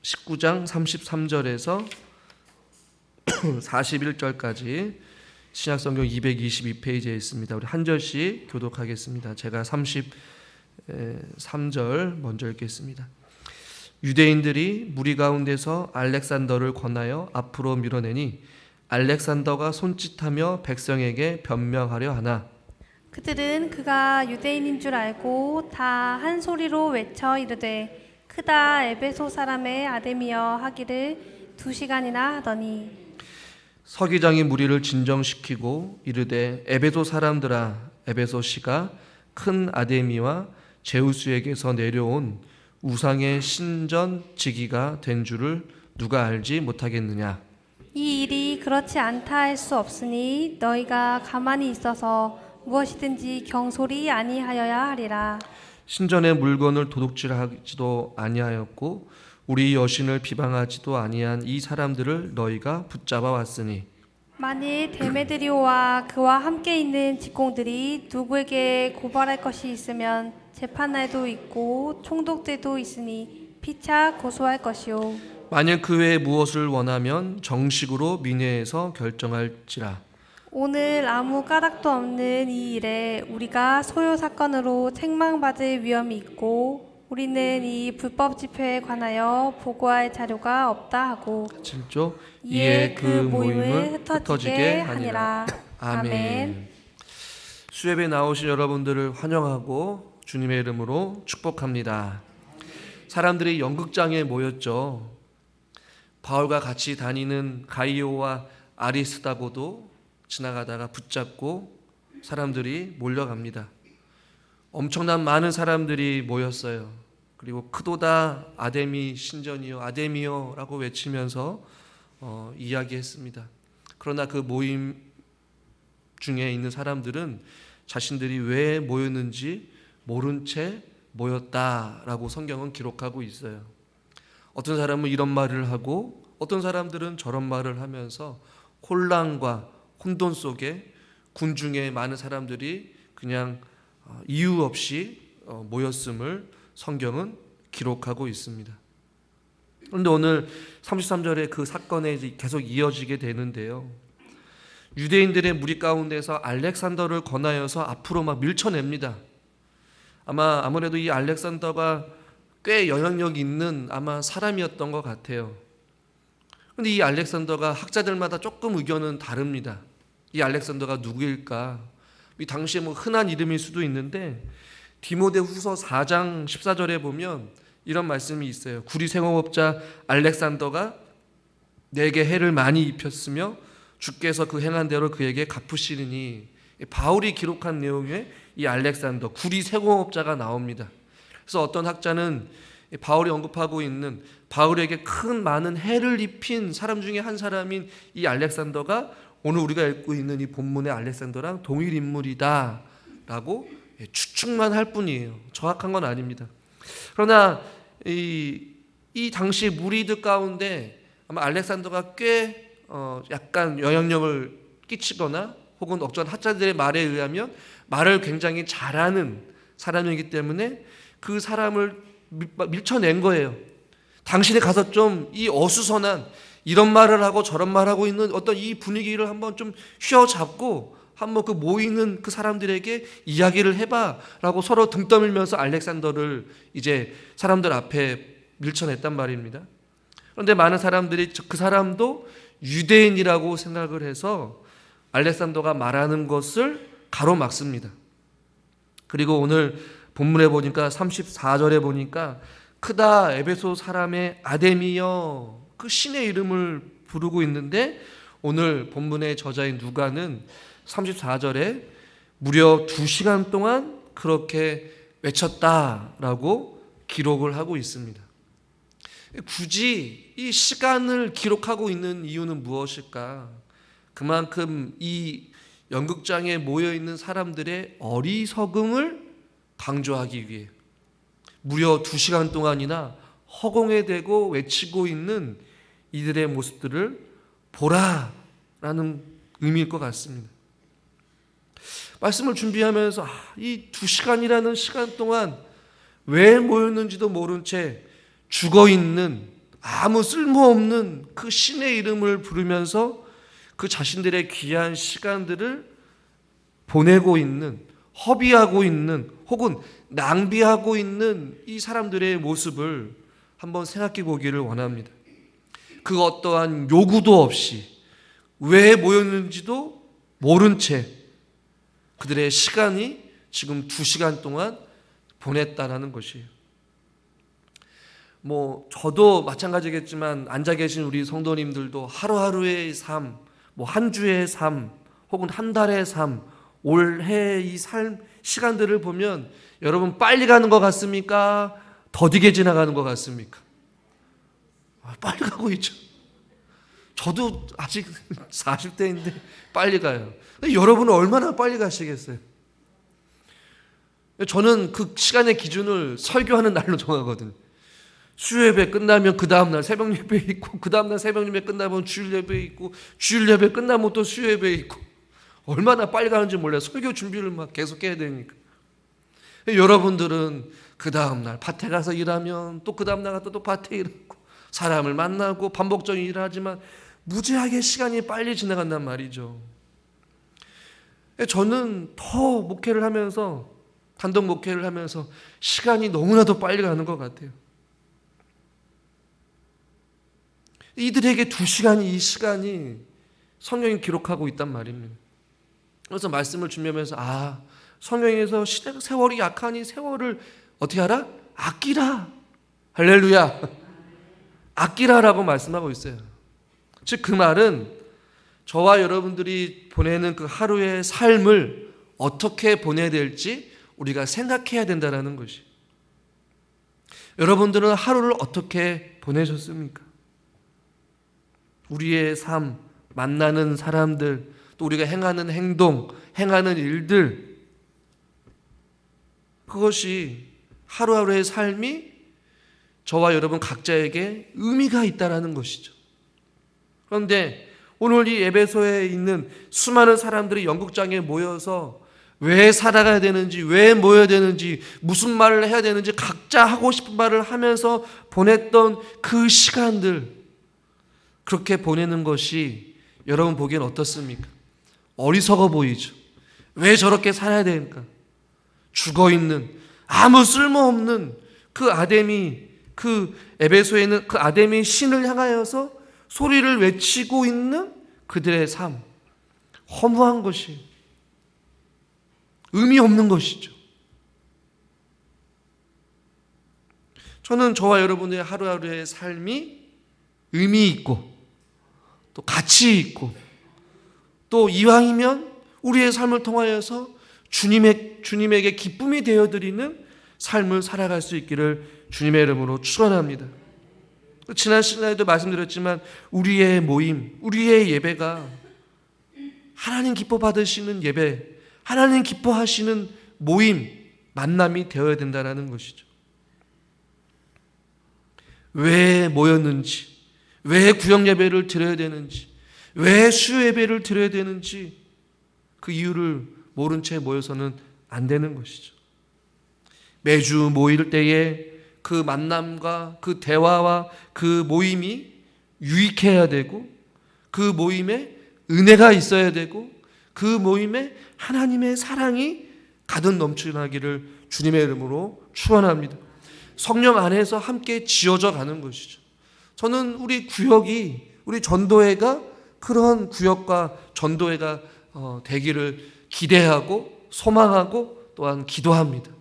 19장 33절에서 41절까지 신약성경 222페이지에 있습니다. 우리 한 절씩 교독하겠습니다. 제가 33절 먼저 읽겠습니다. 유대인들이 무리 가운데서 알렉산더를 권하여 앞으로 밀어내니 알렉산더가 손짓하며 백성에게 변명하려 하나 그들은 그가 유대인인 줄 알고 다 한 소리로 외쳐 이르되 크다 에베소 사람의 아데미여 하기를 2시간이나 하더니 서기장이 무리를 진정시키고 이르되 에베소 사람들아 에베소시가 큰 아데미와 제우스에게서 내려온 우상의 신전지기가 된 줄을 누가 알지 못하겠느냐. 이 일이 그렇지 않다 할 수 없으니 너희가 가만히 있어서 무엇이든지 경솔히 아니하여야 하리라. 신전의 물건을 도둑질하지도 아니하였고 우리 여신을 비방하지도 아니한 이 사람들을 너희가 붙잡아 왔으니 만일 데메드리오와 그와 함께 있는 직공들이 누구에게 고발할 것이 있으면 재판날도 있고 총독들도 있으니 피차 고소할 것이요. 만일 그 외에 무엇을 원하면 정식으로 민회에서 결정할지라. 오늘 아무 까닭도 없는 이 일에 우리가 소요 사건으로 책망받을 위험이 있고 우리는 이 불법 집회에 관하여 보고할 자료가 없다 하고 7조 이에 그 모임을 흩어지게 하니라. 아멘. 수협에 나오신 여러분들을 환영하고 주님의 이름으로 축복합니다. 사람들이 연극장에 모였죠. 바울과 같이 다니는 가이오와 아리스다고도 지나가다가 붙잡고 사람들이 몰려갑니다. 엄청난 많은 사람들이 모였어요. 그리고 크도다 아데미 신전이요 아데미요 라고 외치면서 이야기했습니다. 그러나 그 모임 중에 있는 사람들은 자신들이 왜 모였는지 모른 채 모였다라고 성경은 기록하고 있어요. 어떤 사람은 이런 말을 하고 어떤 사람들은 저런 말을 하면서 혼란과 혼돈 속에 군중에 많은 사람들이 그냥 이유 없이 모였음을 성경은 기록하고 있습니다. 그런데 오늘 33절에 그 사건이 계속 이어지게 되는데요. 유대인들의 무리 가운데서 알렉산더를 권하여서 앞으로 막 밀쳐냅니다. 아무래도 이 알렉산더가 꽤 영향력 있는 아마 사람이었던 것 같아요. 그런데 이 알렉산더가 학자들마다 조금 의견은 다릅니다. 이 알렉산더가 누구일까? 이 당시에 흔한 이름일 수도 있는데 디모데후서 4장 14절에 보면 이런 말씀이 있어요. 구리 생업업자 알렉산더가 내게 해를 많이 입혔으며 주께서 그 행한 대로 그에게 갚으시리니. 바울이 기록한 내용에 이 알렉산더 구리 생업업자가 나옵니다. 그래서 어떤 학자는 바울이 언급하고 있는 바울에게 큰 많은 해를 입힌 사람 중에 한 사람인 이 알렉산더가 오늘 우리가 읽고 있는 이 본문의 알렉산더랑 동일 인물이다 라고 추측만 할 뿐이에요. 정확한 건 아닙니다. 그러나 이 당시 무리들 가운데 아마 알렉산더가 꽤 약간 영향력을 끼치거나 혹은 어떤 학자들의 말에 의하면 말을 굉장히 잘하는 사람이기 때문에 그 사람을 밀쳐낸 거예요. 당신이 가서 좀 이 어수선한 이런 말을 하고 저런 말을 하고 있는 어떤 이 분위기를 한번 좀 휘어잡고 한번 그 모이는 그 사람들에게 이야기를 해봐 라고 서로 등 떠밀면서 알렉산더를 이제 사람들 앞에 밀쳐냈단 말입니다. 그런데 많은 사람들이 그 사람도 유대인이라고 생각을 해서 알렉산더가 말하는 것을 가로막습니다. 그리고 오늘 본문에 보니까 34절에 보니까 크다 에베소 사람의 아데미여 그 신의 이름을 부르고 있는데 오늘 본문의 저자인 누가는 34절에 무려 2시간 동안 그렇게 외쳤다라고 기록을 하고 있습니다. 굳이 이 시간을 기록하고 있는 이유는 무엇일까? 그만큼 이 연극장에 모여있는 사람들의 어리석음을 강조하기 위해 무려 2시간 동안이나 허공에 대고 외치고 있는 이들의 모습들을 보라라는 의미일 것 같습니다. 말씀을 준비하면서 이 2시간이라는 시간 동안 왜 모였는지도 모른 채 죽어 있는 아무 쓸모없는 그 신의 이름을 부르면서 그 자신들의 귀한 시간들을 보내고 있는, 허비하고 있는, 혹은 낭비하고 있는 이 사람들의 모습을 한번 생각해 보기를 원합니다. 그 어떠한 요구도 없이 왜 모였는지도 모른 채 그들의 시간이 지금 2시간 동안 보냈다라는 것이에요. 저도 마찬가지겠지만 앉아 계신 우리 성도님들도 하루하루의 삶, 한 주의 삶, 혹은 한 달의 삶, 올해의 이 삶 시간들을 보면 여러분 빨리 가는 것 같습니까? 더디게 지나가는 것 같습니까? 빨리 가고 있죠. 저도 아직 40대인데 빨리 가요. 여러분은 얼마나 빨리 가시겠어요? 저는 그 시간의 기준을 설교하는 날로 정하거든요. 수요예배 끝나면 그 다음날 새벽 예배 있고, 그 다음날 새벽 예배 끝나면 주일 예배 있고, 주일 예배 끝나면 또 수요 예배 있고, 얼마나 빨리 가는지 몰라요. 설교 준비를 막 계속 해야 되니까. 여러분들은 그 다음날 밭에 가서 일하면 또 그 다음날 가서 또 밭에 일하고 사람을 만나고 반복적인 일을 하지만 무지하게 시간이 빨리 지나간단 말이죠. 저는 더 목회를 하면서, 단독 목회를 하면서 시간이 너무나도 빨리 가는 것 같아요. 이들에게 2시간이, 이 시간이 성경이 기록하고 있단 말입니다. 그래서 말씀을 준비하면서 성경에서 세월이 약하니 세월을 어떻게 하라? 아끼라. 할렐루야. 아끼라라고 말씀하고 있어요. 즉 그 말은 저와 여러분들이 보내는 그 하루의 삶을 어떻게 보내야 될지 우리가 생각해야 된다는 것이. 여러분들은 하루를 어떻게 보내셨습니까? 우리의 삶, 만나는 사람들, 또 우리가 행하는 행동, 행하는 일들, 그것이 하루하루의 삶이 저와 여러분 각자에게 의미가 있다는 것이죠. 그런데 오늘 이 에베소에 있는 수많은 사람들이 연극장에 모여서 왜 살아가야 되는지, 왜 모여야 되는지, 무슨 말을 해야 되는지 각자 하고 싶은 말을 하면서 보냈던 그 시간들, 그렇게 보내는 것이 여러분 보기엔 어떻습니까? 어리석어 보이죠. 왜 저렇게 살아야 되니까? 죽어있는 아무 쓸모없는 그 아담이, 그 에베소에 있는 그 아담이 신을 향하여서 소리를 외치고 있는 그들의 삶, 허무한 것이, 의미 없는 것이죠. 저는 저와 여러분의 하루하루의 삶이 의미 있고 또 가치 있고 또 이왕이면 우리의 삶을 통하여서 주님에게 기쁨이 되어드리는 삶을 살아갈 수 있기를 주님의 이름으로 축원합니다. 지난 시간에도 말씀드렸지만 우리의 모임, 우리의 예배가 하나님 기뻐 받으시는 예배, 하나님 기뻐하시는 모임, 만남이 되어야 된다는 것이죠. 왜 모였는지, 왜 구역 예배를 드려야 되는지, 왜 수요 예배를 드려야 되는지 그 이유를 모른 채 모여서는 안 되는 것이죠. 매주 모일 때에 그 만남과 그 대화와 그 모임이 유익해야 되고, 그 모임에 은혜가 있어야 되고, 그 모임에 하나님의 사랑이 가득 넘쳐나기를 주님의 이름으로 축원합니다. 성령 안에서 함께 지어져 가는 것이죠. 저는 우리 구역이, 우리 전도회가 그런 구역과 전도회가 되기를 기대하고 소망하고 또한 기도합니다.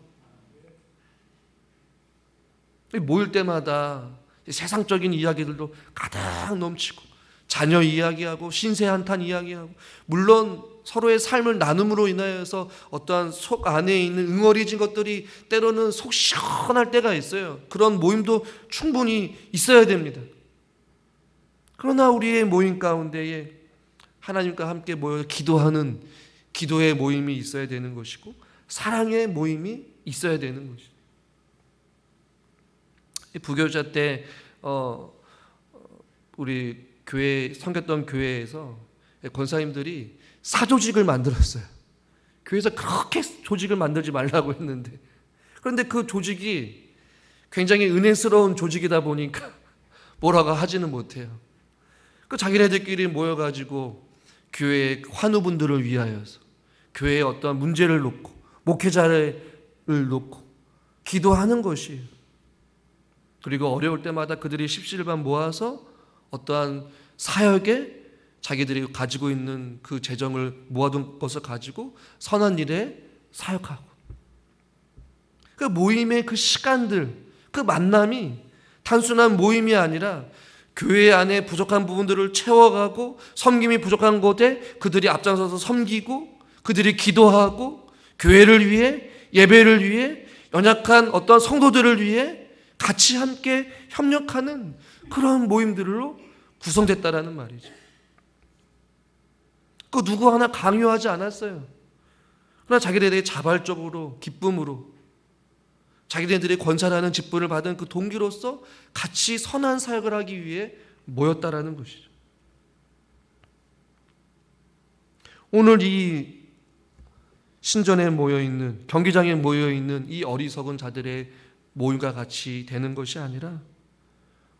모일 때마다 세상적인 이야기들도 가득 넘치고 자녀 이야기하고 신세 한탄 이야기하고, 물론 서로의 삶을 나눔으로 인하여서 어떠한 속 안에 있는 응어리진 것들이 때로는 속 시원할 때가 있어요. 그런 모임도 충분히 있어야 됩니다. 그러나 우리의 모임 가운데에 하나님과 함께 모여 기도하는 기도의 모임이 있어야 되는 것이고, 사랑의 모임이 있어야 되는 것이죠. 부교자 때 우리 교회 섬겼던 교회에서 권사님들이 사조직을 만들었어요. 교회에서 그렇게 조직을 만들지 말라고 했는데, 그런데 그 조직이 굉장히 은혜스러운 조직이다 보니까 뭐라고 하지는 못해요. 그 자기네들끼리 모여가지고 교회의 환우분들을 위하여서 교회의 어떤 문제를 놓고 목회자를 놓고 기도하는 것이에요. 그리고 어려울 때마다 그들이 십시일반 모아서 어떠한 사역에 자기들이 가지고 있는 그 재정을 모아둔 것을 가지고 선한 일에 사역하고, 그 모임의 그 시간들, 그 만남이 단순한 모임이 아니라 교회 안에 부족한 부분들을 채워가고 섬김이 부족한 곳에 그들이 앞장서서 섬기고 그들이 기도하고 교회를 위해, 예배를 위해, 연약한 어떤 성도들을 위해 같이 함께 협력하는 그런 모임들로 구성됐다라는 말이죠. 그 누구 하나 강요하지 않았어요. 그러나 자기네들이 자발적으로, 기쁨으로, 자기네들이 권사라는 직분을 받은 그 동기로서 같이 선한 사역을 하기 위해 모였다라는 것이죠. 오늘 이 신전에 모여있는, 경기장에 모여있는 이 어리석은 자들의 모임과 같이 되는 것이 아니라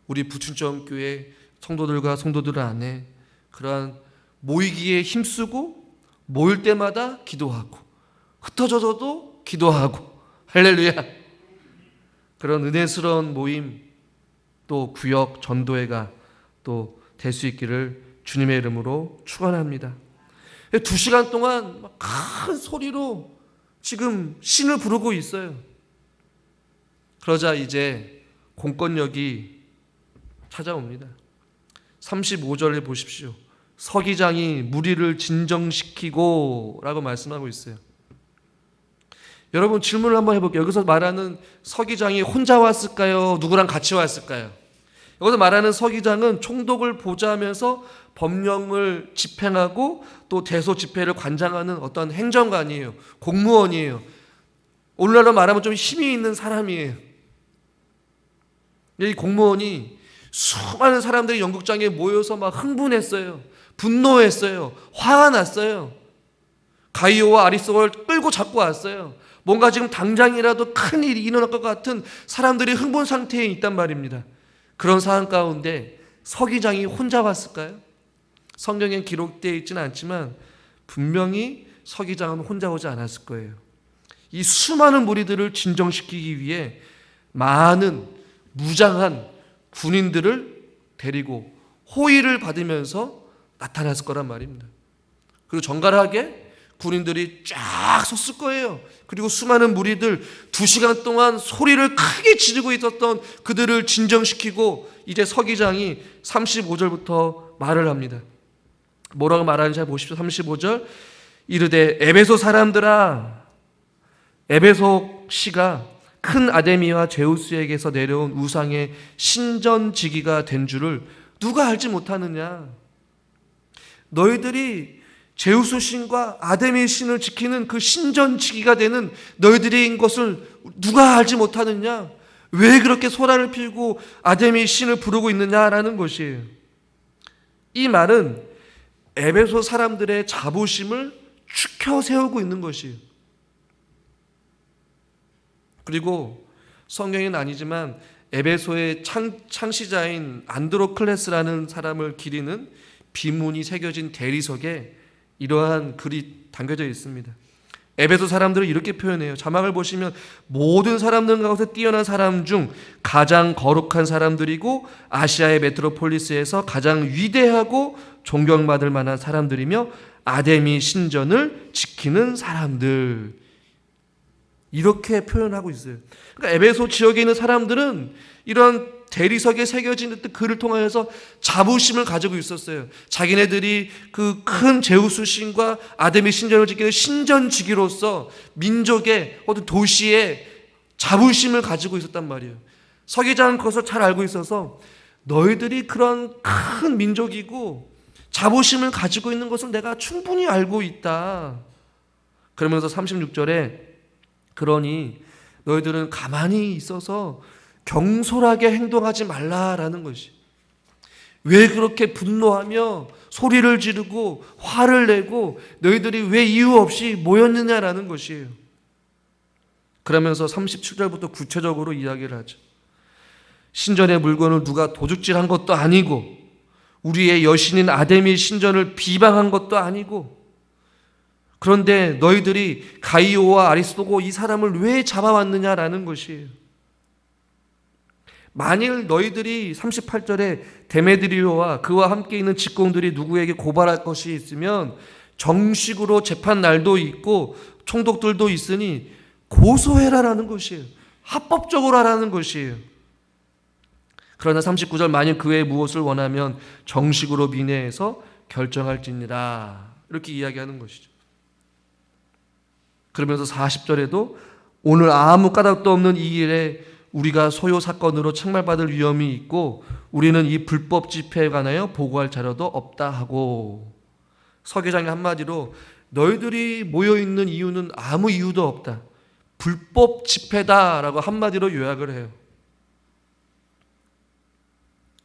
우리 부춘정교회 성도들과 성도들 안에 그러한 모이기에 힘쓰고 모일 때마다 기도하고 흩어져서도 기도하고, 할렐루야, 그런 은혜스러운 모임, 또 구역 전도회가 또 될 수 있기를 주님의 이름으로 축원합니다. 2시간 동안 큰 소리로 지금 신을 부르고 있어요. 그러자 이제 공권력이 찾아옵니다. 35절에 보십시오. 서기장이 무리를 진정시키고 라고 말씀하고 있어요. 여러분, 질문을 한번 해볼게요. 여기서 말하는 서기장이 혼자 왔을까요? 누구랑 같이 왔을까요? 여기서 말하는 서기장은 총독을 보좌하면서 법령을 집행하고 또 대소 집회를 관장하는 어떤 행정관이에요. 공무원이에요. 오늘날로 말하면 좀 힘이 있는 사람이에요. 이 공무원이 수많은 사람들이 연극장에 모여서 막 흥분했어요. 분노했어요. 화가 났어요. 가이오와 아리스도를 끌고 잡고 왔어요. 뭔가 지금 당장이라도 큰 일이 일어날 것 같은 사람들이 흥분 상태에 있단 말입니다. 그런 상황 가운데 서기장이 혼자 왔을까요? 성경엔 기록되어 있지는 않지만 분명히 서기장은 혼자 오지 않았을 거예요. 이 수많은 무리들을 진정시키기 위해 많은 무장한 군인들을 데리고 호의를 받으면서 나타났을 거란 말입니다. 그리고 정갈하게 군인들이 쫙 섰을 거예요. 그리고 수많은 무리들 2시간 동안 소리를 크게 지르고 있었던 그들을 진정시키고 이제 서기장이 35절부터 말을 합니다. 뭐라고 말하는지 잘 보십시오. 35절, 이르되 에베소 사람들아, 에베소 시가 큰 아데미와 제우스에게서 내려온 우상의 신전지기가 된 줄을 누가 알지 못하느냐. 너희들이 제우스 신과 아데미 신을 지키는 그 신전지기가 되는 너희들인 것을 누가 알지 못하느냐. 왜 그렇게 소란을 피우고 아데미 신을 부르고 있느냐라는 것이에요. 이 말은 에베소 사람들의 자부심을 추켜 세우고 있는 것이에요. 그리고 성경에는 아니지만 에베소의 창시자인 안드로클레스라는 사람을 기리는 비문이 새겨진 대리석에 이러한 글이 담겨져 있습니다. 에베소 사람들을 이렇게 표현해요. 자막을 보시면 모든 사람들 가운데 뛰어난 사람 중 가장 거룩한 사람들이고 아시아의 메트로폴리스에서 가장 위대하고 존경받을 만한 사람들이며 아데미 신전을 지키는 사람들, 이렇게 표현하고 있어요. 그러니까 에베소 지역에 있는 사람들은 이런 대리석에 새겨진 글을 통하여서 자부심을 가지고 있었어요. 자기네들이 그 큰 제우스 신과 아데미 신전을 지키는 신전지기로서 민족의 어떤 도시에 자부심을 가지고 있었단 말이에요. 서기장은 그것을 잘 알고 있어서 너희들이 그런 큰 민족이고 자부심을 가지고 있는 것을 내가 충분히 알고 있다. 그러면서 36절에 그러니 너희들은 가만히 있어서 경솔하게 행동하지 말라라는 것이. 왜 그렇게 분노하며 소리를 지르고 화를 내고 너희들이 왜 이유 없이 모였느냐라는 것이에요. 그러면서 37절부터 구체적으로 이야기를 하죠. 신전의 물건을 누가 도둑질한 것도 아니고 우리의 여신인 아데미 신전을 비방한 것도 아니고 그런데 너희들이 가이오와 아리스도고 이 사람을 왜 잡아왔느냐라는 것이에요. 만일 너희들이 38절에 데메드리오와 그와 함께 있는 직공들이 누구에게 고발할 것이 있으면 정식으로 재판 날도 있고 총독들도 있으니 고소해라라는 것이에요. 합법적으로 하라는 것이에요. 그러나 39절 만일 그 외에 무엇을 원하면 정식으로 민회에서 결정할지니라 이렇게 이야기하는 것이죠. 그러면서 40절에도 오늘 아무 까닭도 없는 이 일에 우리가 소요 사건으로 책망받을 위험이 있고 우리는 이 불법 집회에 관하여 보고할 자료도 없다 하고 서계장이 한마디로 너희들이 모여있는 이유는 아무 이유도 없다. 불법 집회다라고 한마디로 요약을 해요.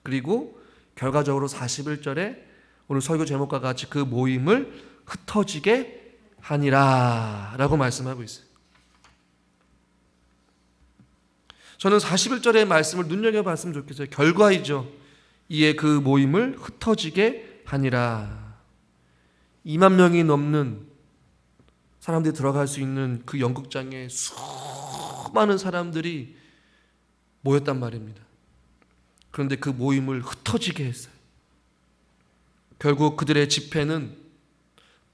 그리고 결과적으로 41절에 오늘 설교 제목과 같이 그 모임을 흩어지게 하니라 라고 말씀하고 있어요. 저는 41절의 말씀을 눈여겨봤으면 좋겠어요. 결과이죠. 이에 그 모임을 흩어지게 하니라. 2만 명이 넘는 사람들이 들어갈 수 있는 그 연극장에 수많은 사람들이 모였단 말입니다. 그런데 그 모임을 흩어지게 했어요. 결국 그들의 집회는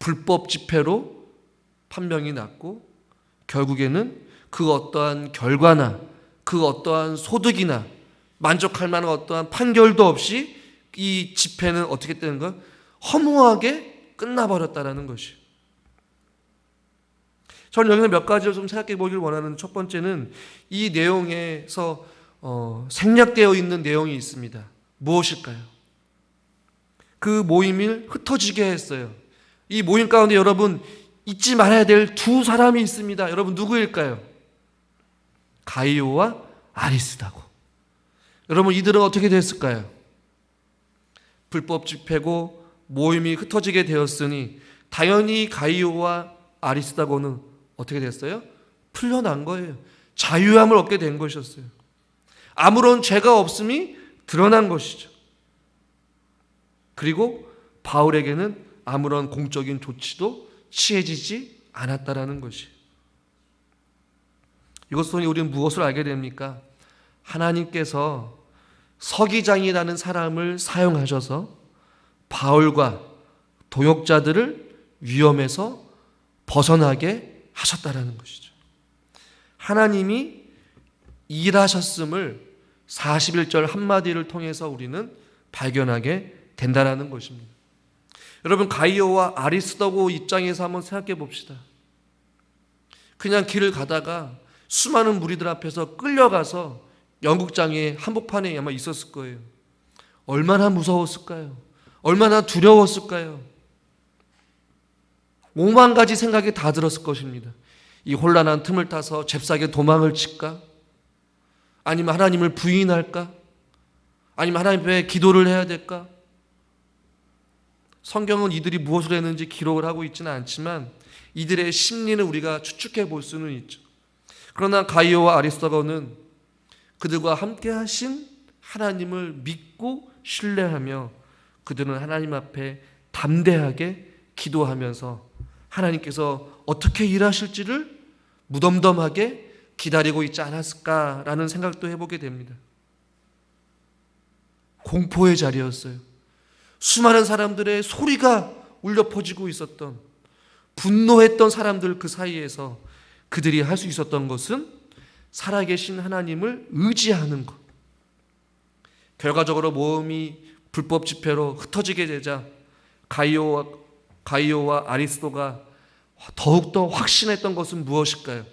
불법 집회로 판명이 났고 결국에는 그 어떠한 결과나 그 어떠한 소득이나 만족할 만한 어떠한 판결도 없이 이 집회는 어떻게 되는 거야? 허무하게 끝나버렸다는 것이에요. 저는 여기서 몇 가지를 좀 생각해 보길 원하는 첫 번째는 이 내용에서 생략되어 있는 내용이 있습니다. 무엇일까요? 그 모임을 흩어지게 했어요. 이 모임 가운데 여러분 잊지 말아야 될 두 사람이 있습니다. 여러분 누구일까요? 가이오와 아리스다고. 여러분 이들은 어떻게 됐을까요? 불법 집회고 모임이 흩어지게 되었으니 당연히 가이오와 아리스다고는 어떻게 됐어요? 풀려난 거예요. 자유함을 얻게 된 것이었어요. 아무런 죄가 없음이 드러난 것이죠. 그리고 바울에게는 아무런 공적인 조치도 취해지지 않았다라는 것이. 이것을 통해 우리는 무엇을 알게 됩니까? 하나님께서 서기장이라는 사람을 사용하셔서 바울과 동역자들을 위험에서 벗어나게 하셨다라는 것이죠. 하나님이 일하셨음을 41절 한마디를 통해서 우리는 발견하게 된다라는 것입니다. 여러분 가이오와 아리스도고 입장에서 한번 생각해 봅시다. 그냥 길을 가다가 수많은 무리들 앞에서 끌려가서 연극장에 한복판에 아마 있었을 거예요. 얼마나 무서웠을까요? 얼마나 두려웠을까요? 5만 가지 생각이 다 들었을 것입니다. 이 혼란한 틈을 타서 잽싸게 도망을 칠까? 아니면 하나님을 부인할까? 아니면 하나님 앞에 기도를 해야 될까? 성경은 이들이 무엇을 했는지 기록을 하고 있지는 않지만 이들의 심리는 우리가 추측해 볼 수는 있죠. 그러나 가이오와 아리스도고는 그들과 함께 하신 하나님을 믿고 신뢰하며 그들은 하나님 앞에 담대하게 기도하면서 하나님께서 어떻게 일하실지를 무덤덤하게 기다리고 있지 않았을까라는 생각도 해보게 됩니다. 공포의 자리였어요. 수많은 사람들의 소리가 울려 퍼지고 있었던, 분노했던 사람들 그 사이에서 그들이 할 수 있었던 것은 살아계신 하나님을 의지하는 것. 결과적으로 모험이 불법 집회로 흩어지게 되자 가이오와 아리스도가 더욱더 확신했던 것은 무엇일까요?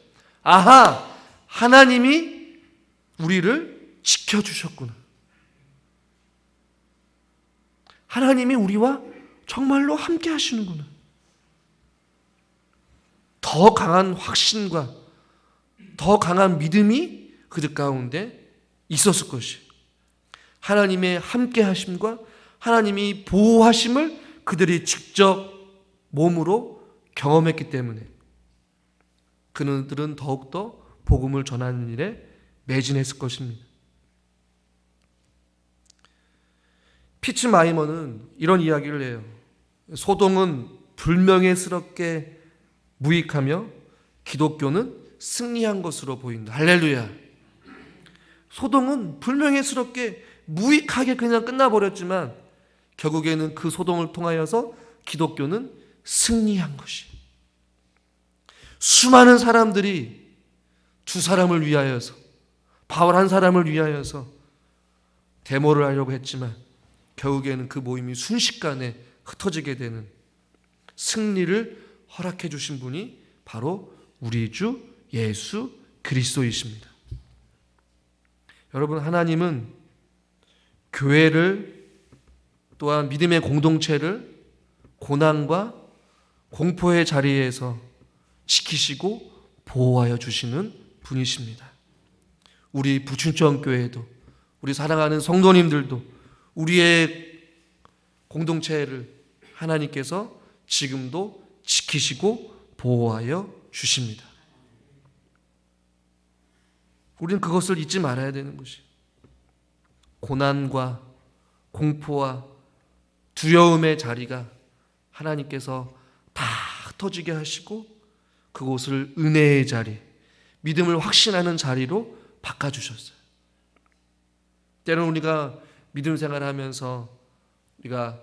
아하! 하나님이 우리를 지켜주셨구나. 하나님이 우리와 정말로 함께 하시는구나. 더 강한 확신과 더 강한 믿음이 그들 가운데 있었을 것이에요. 하나님의 함께 하심과 하나님이 보호하심을 그들이 직접 몸으로 경험했기 때문에 그들은 더욱더 복음을 전하는 일에 매진했을 것입니다. 피츠 마이머는 이런 이야기를 해요. 소동은 불명예스럽게 무익하며 기독교는 승리한 것으로 보인다. 할렐루야. 소동은 불명예스럽게 무익하게 그냥 끝나버렸지만 결국에는 그 소동을 통하여서 기독교는 승리한 것이. 수많은 사람들이 두 사람을 위하여서, 바울 한 사람을 위하여서 데모를 하려고 했지만 결국에는 그 모임이 순식간에 흩어지게 되는 승리를 허락해 주신 분이 바로 우리 주 예수 그리스도이십니다. 여러분, 하나님은 교회를 또한 믿음의 공동체를 고난과 공포의 자리에서 지키시고 보호하여 주시는 분이십니다. 우리 부춘천교회도, 우리 사랑하는 성도님들도 우리의 공동체를 하나님께서 지금도 지키시고 보호하여 주십니다. 우리는 그것을 잊지 말아야 되는 것이, 고난과 공포와 두려움의 자리가 하나님께서 다 흩어지게 하시고 그곳을 은혜의 자리, 믿음을 확신하는 자리로 바꿔주셨어요. 때로는 우리가 믿음 생활하면서 우리가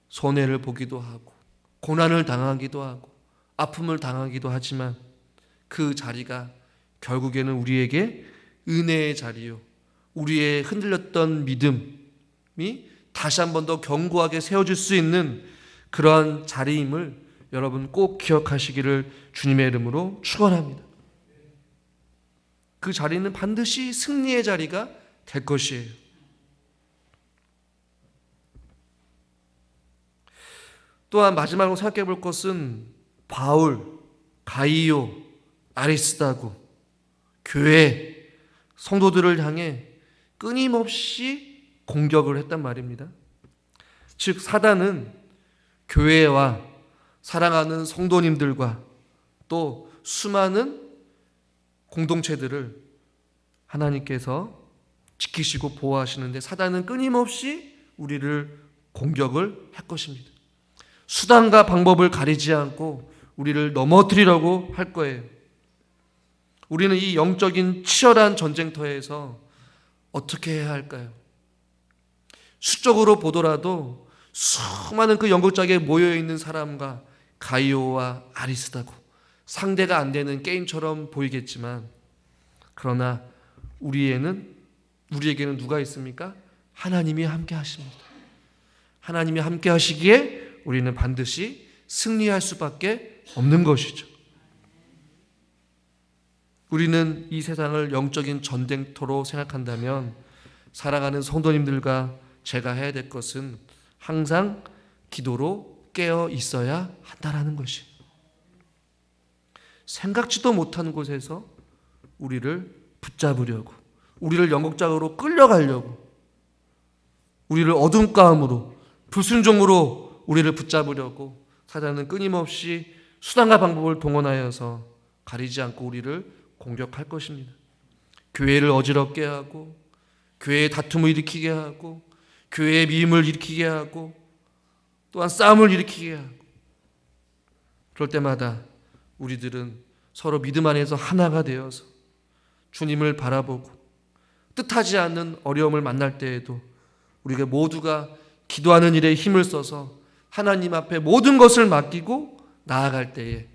손해를 보기도 하고 고난을 당하기도 하고 아픔을 당하기도 하지만 그 자리가 결국에는 우리에게 은혜의 자리요, 우리의 흔들렸던 믿음이 다시 한 번 더 견고하게 세워질 수 있는 그러한 자리임을 여러분 꼭 기억하시기를 주님의 이름으로 축원합니다. 그 자리는 반드시 승리의 자리가 될 것이에요. 또한 마지막으로 생각해 볼 것은 바울, 가이오, 아리스다고 교회 성도들을 향해 끊임없이 공격을 했단 말입니다. 즉 사단은 교회와 사랑하는 성도님들과 또 수많은 공동체들을 하나님께서 지키시고 보호하시는데 사단은 끊임없이 우리를 공격을 할 것입니다. 수단과 방법을 가리지 않고 우리를 넘어뜨리려고 할 거예요. 우리는 이 영적인 치열한 전쟁터에서 어떻게 해야 할까요? 수적으로 보더라도 수많은 그 연극장에 모여있는 사람과 가이오와 아리스다고 상대가 안 되는 게임처럼 보이겠지만 그러나 우리에게는 누가 있습니까? 하나님이 함께 하십니다. 하나님이 함께 하시기에 우리는 반드시 승리할 수밖에 없는 것이죠. 우리는 이 세상을 영적인 전쟁터로 생각한다면 사랑하는 성도님들과 제가 해야 될 것은 항상 기도로 깨어 있어야 한다라는 것이, 생각지도 못한 곳에서 우리를 붙잡으려고, 우리를 영국장으로 끌려가려고, 우리를 어둠 가운데로 불순종으로 우리를 붙잡으려고 사단은 끊임없이 수단과 방법을 동원하여서 가리지 않고 우리를 공격할 것입니다. 교회를 어지럽게 하고 교회의 다툼을 일으키게 하고 교회의 미움을 일으키게 하고 또한 싸움을 일으키게 하고, 그럴 때마다 우리들은 서로 믿음 안에서 하나가 되어서 주님을 바라보고 뜻하지 않는 어려움을 만날 때에도 우리가 모두가 기도하는 일에 힘을 써서 하나님 앞에 모든 것을 맡기고 나아갈 때에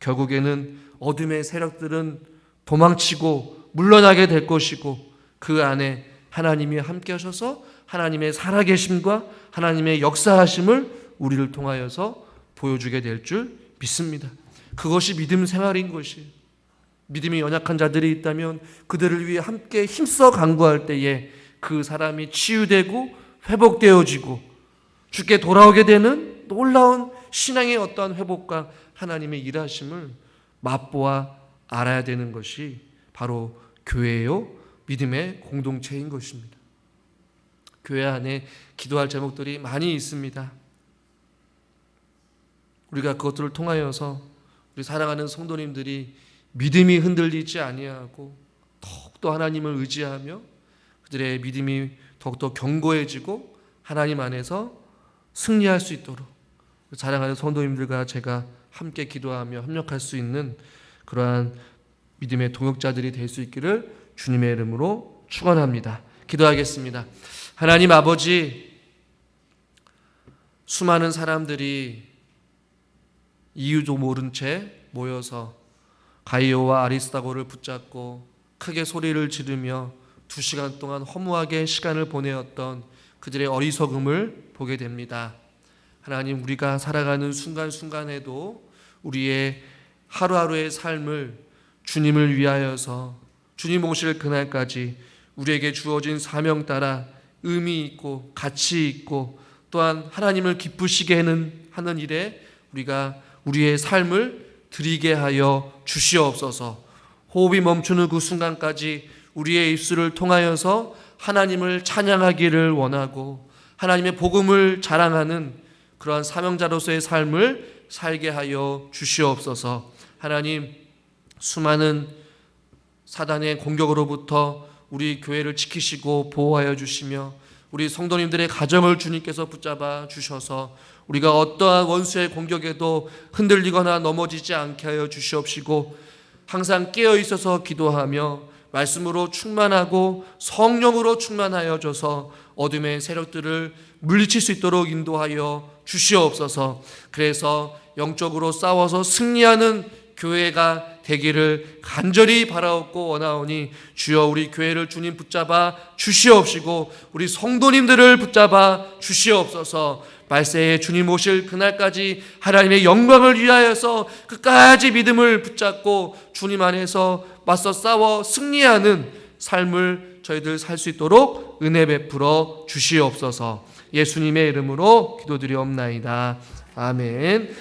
결국에는 어둠의 세력들은 도망치고 물러나게 될 것이고 그 안에 하나님이 함께 하셔서 하나님의 살아계심과 하나님의 역사하심을 우리를 통하여서 보여주게 될 줄 믿습니다. 그것이 믿음 생활인 것이에요. 믿음이 연약한 자들이 있다면 그들을 위해 함께 힘써 간구할 때에 그 사람이 치유되고 회복되어지고 주께 돌아오게 되는 놀라운 신앙의 어떠한 회복과 하나님의 일하심을 맛보아 알아야 되는 것이 바로 교회요, 믿음의 공동체인 것입니다. 교회 안에 기도할 제목들이 많이 있습니다. 우리가 그것들을 통하여서 우리 사랑하는 성도님들이 믿음이 흔들리지 아니하고 더욱더 하나님을 의지하며 그들의 믿음이 더욱더 견고해지고 하나님 안에서 승리할 수 있도록 사랑하는 성도님들과 제가 함께 기도하며 협력할 수 있는 그러한 믿음의 동역자들이 될 수 있기를 주님의 이름으로 축원합니다. 기도하겠습니다. 하나님 아버지, 수많은 사람들이 이유도 모른 채 모여서 가이오와 아리스다고를 붙잡고 크게 소리를 지르며 2시간 동안 허무하게 시간을 보내었던 그들의 어리석음을 보게 됩니다. 하나님, 우리가 살아가는 순간순간에도 우리의 하루하루의 삶을 주님을 위하여서 주님 오실 그날까지 우리에게 주어진 사명 따라 의미 있고 가치 있고 또한 하나님을 기쁘시게 하는 일에 우리가 우리의 삶을 드리게 하여 주시옵소서. 호흡이 멈추는 그 순간까지 우리의 입술을 통하여서 하나님을 찬양하기를 원하고 하나님의 복음을 자랑하는 그러한 사명자로서의 삶을 살게 하여 주시옵소서. 하나님, 수많은 사단의 공격으로부터 우리 교회를 지키시고 보호하여 주시며 우리 성도님들의 가정을 주님께서 붙잡아 주셔서 우리가 어떠한 원수의 공격에도 흔들리거나 넘어지지 않게 하여 주시옵시고 항상 깨어 있어서 기도하며 말씀으로 충만하고 성령으로 충만하여 줘서 어둠의 세력들을 물리칠 수 있도록 인도하여 주시옵소서. 그래서 영적으로 싸워서 승리하는 교회가 되기를 간절히 바라옵고 원하오니 주여 우리 교회를 주님 붙잡아 주시옵시고 우리 성도님들을 붙잡아 주시옵소서. 말세에 주님 오실 그날까지 하나님의 영광을 위하여서 끝까지 믿음을 붙잡고 주님 안에서 맞서 싸워 승리하는 삶을 저희들 살 수 있도록 은혜 베풀어 주시옵소서. 예수님의 이름으로 기도드리옵나이다. 아멘.